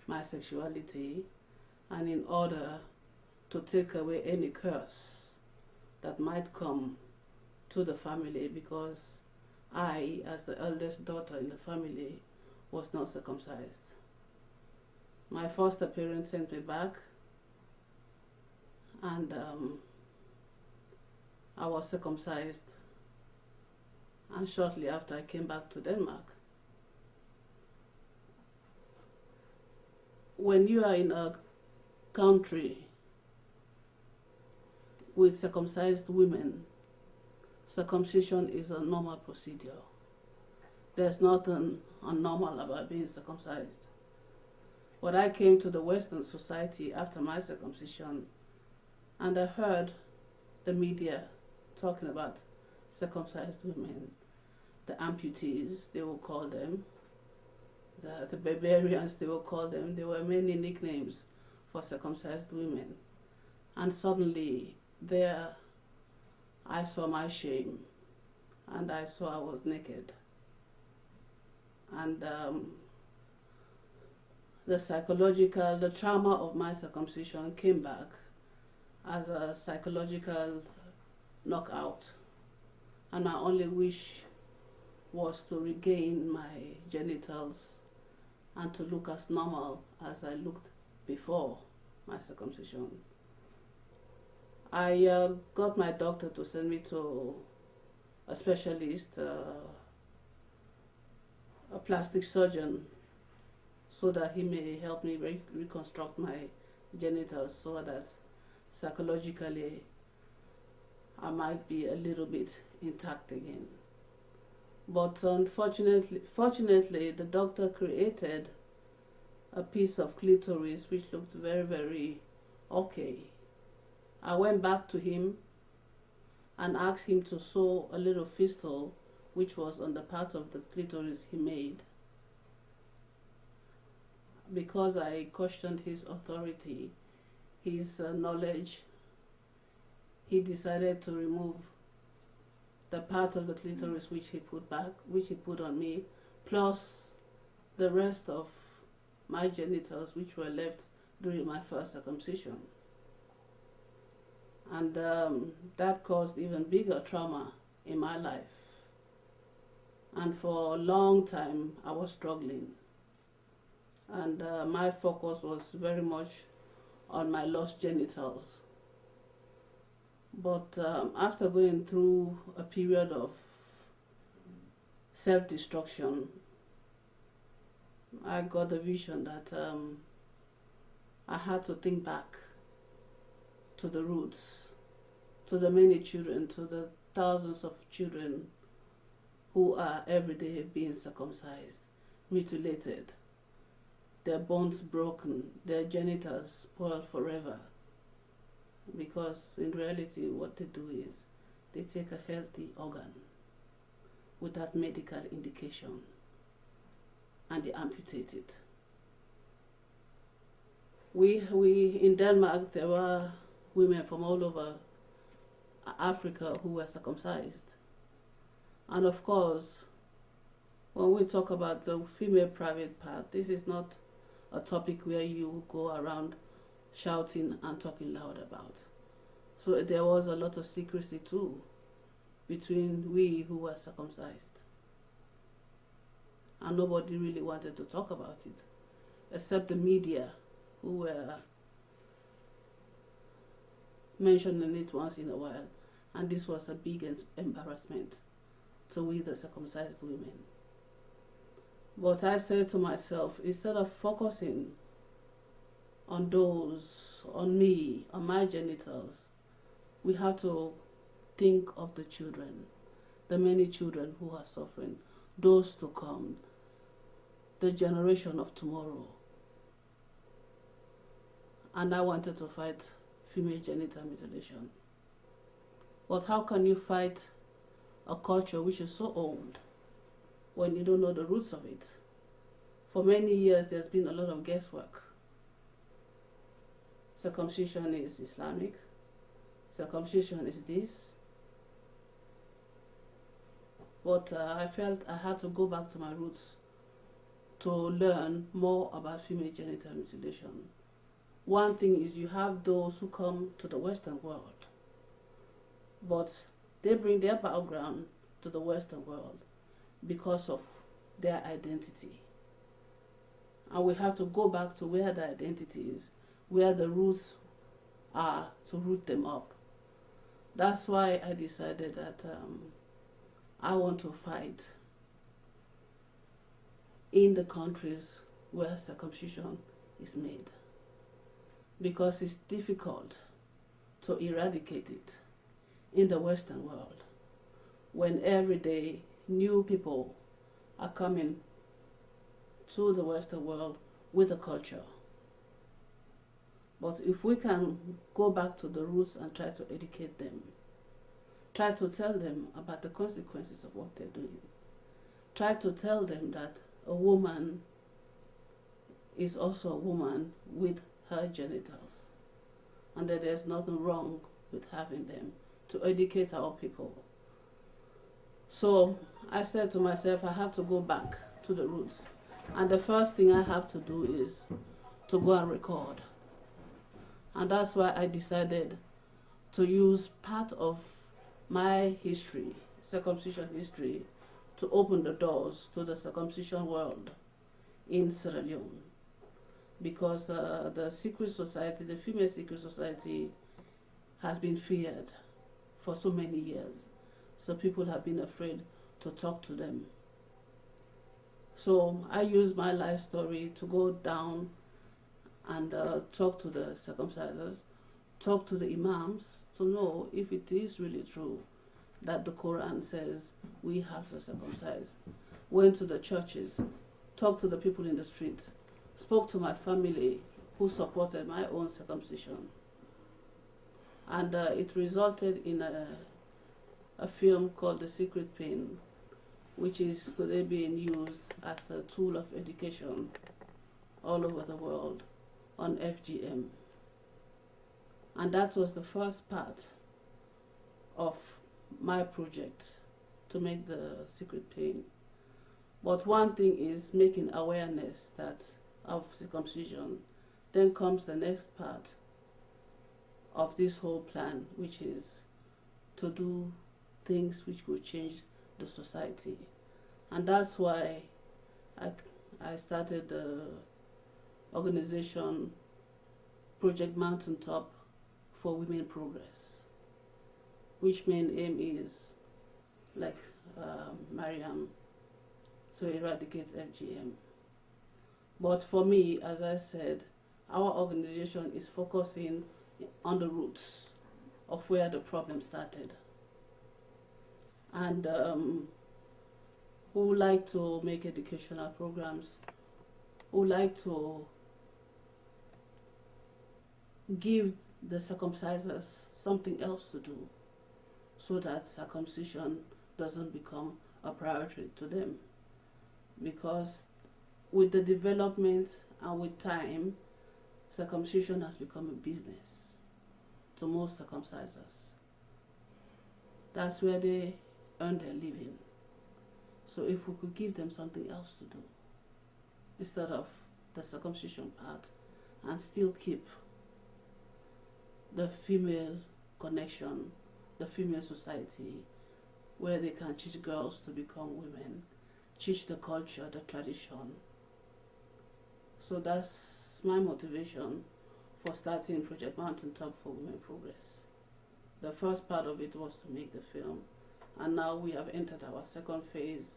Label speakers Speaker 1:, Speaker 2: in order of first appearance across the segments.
Speaker 1: my sexuality, and in order to take away any curse that might come to the family, because I, as the eldest daughter in the family, was not circumcised. My foster parents sent me back, and I was circumcised, and shortly after I came back to Denmark. When you are in a country with circumcised women, circumcision is a normal procedure. There's nothing abnormal about being circumcised. But I came to the Western society after my circumcision, and I heard the media talking about circumcised women, the amputees, they will call them, the barbarians, they will call them. There were many nicknames for circumcised women. And suddenly, there, I saw my shame, and I saw I was naked. And the trauma of my circumcision came back as a psychological knockout. And my only wish was to regain my genitals and to look as normal as I looked before my circumcision. I got my doctor to send me to a specialist, a plastic surgeon, so that he may help me reconstruct my genitals so that psychologically I might be a little bit intact again. But fortunately, the doctor created a piece of clitoris which looked very, very okay. I went back to him and asked him to sew a little fistule which was on the part of the clitoris he made. Because I questioned his authority, his knowledge, he decided to remove the part of the clitoris which he put on me, plus the rest of my genitals which were left during my first circumcision. And that caused even bigger trauma in my life. And for a long time I was struggling. And my focus was very much on my lost genitals. But after going through a period of self-destruction, I got the vision that I had to think back to the roots, to the many children, to the thousands of children who are every day being circumcised, mutilated, their bones broken, their genitals spoiled forever. Because in reality what they do is they take a healthy organ without medical indication and they amputate it. We in Denmark, there were women from all over Africa who were circumcised. And of course, when we talk about the female private part, this is not a topic where you go around shouting and talking loud about. So there was a lot of secrecy too between we who were circumcised. And nobody really wanted to talk about it, except the media, who were mentioning it once in a while. And this was a big embarrassment to we the circumcised women. But I said to myself, instead of focusing on those, on me, on my genitals, we have to think of the children, the many children who are suffering, those to come, the generation of tomorrow. And I wanted to fight female genital mutilation. But how can you fight a culture which is so old when you don't know the roots of it? For many years there's been a lot of guesswork. Circumcision is Islamic, circumcision is this. But I felt I had to go back to my roots to learn more about female genital mutilation. One thing is you have those who come to the Western world, but they bring their background to the Western world because of their identity. And we have to go back to where the identity is, where the roots are, to root them up. That's why I decided that I want to fight in the countries where circumcision is made, because it's difficult to eradicate it in the Western world when every day new people are coming to the Western world with a culture. But if we can go back to the roots and try to educate them, try to tell them about the consequences of what they're doing, try to tell them that a woman is also a woman with her genitals, and that there's nothing wrong with having them, to educate our people. So I said to myself, I have to go back to the roots. And the first thing I have to do is to go and record. And that's why I decided to use part of my history, circumcision history, to open the doors to the circumcision world in Sierra Leone. Because the secret society, the female secret society, has been feared for so many years. So people have been afraid to talk to them. So I use my life story to go down and talk to the circumcisers, talk to the imams, to know if it is really true that the Quran says we have to circumcise. Went to the churches, talked to the people in the streets, spoke to my family who supported my own circumcision. And it resulted in a film called The Secret Pain, which is today being used as a tool of education all over the world on FGM. And that was the first part of my project, to make the secret pain. But one thing is making awareness that of circumcision. Then comes the next part of this whole plan, which is to do things which will change the society. And that's why I started the organization Project Mountaintop for Women Progress, which main aim is, like Maryann, to eradicate FGM. But for me, as I said, our organization is focusing on the roots of where the problem started. And we would like to make educational programs, we would like to give the circumcisers something else to do, so that circumcision doesn't become a priority to them. Because with the development and with time, circumcision has become a business to most circumcisers. That's where they earn their living. So if we could give them something else to do, instead of the circumcision part, and still keep the female connection, the female society, where they can teach girls to become women, teach the culture, the tradition. So that's my motivation for starting Project Mountaintop for Women Progress. The first part of it was to make the film, and now we have entered our second phase,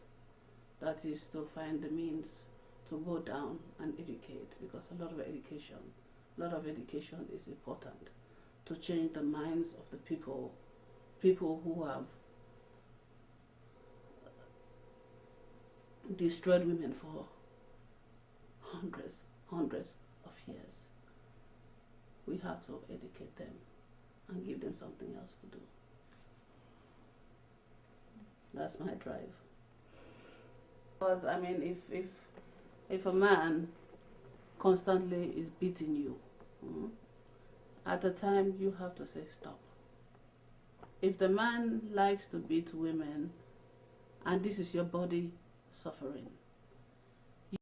Speaker 1: that is to find the means to go down and educate, because a lot of education is important to change the minds of the people who have destroyed women for hundreds of years. We have to educate them and give them something else to do. That's my drive. Because I mean, if a man constantly is beating you, at the time you have to say stop. If the man likes to beat women, and this is your body suffering,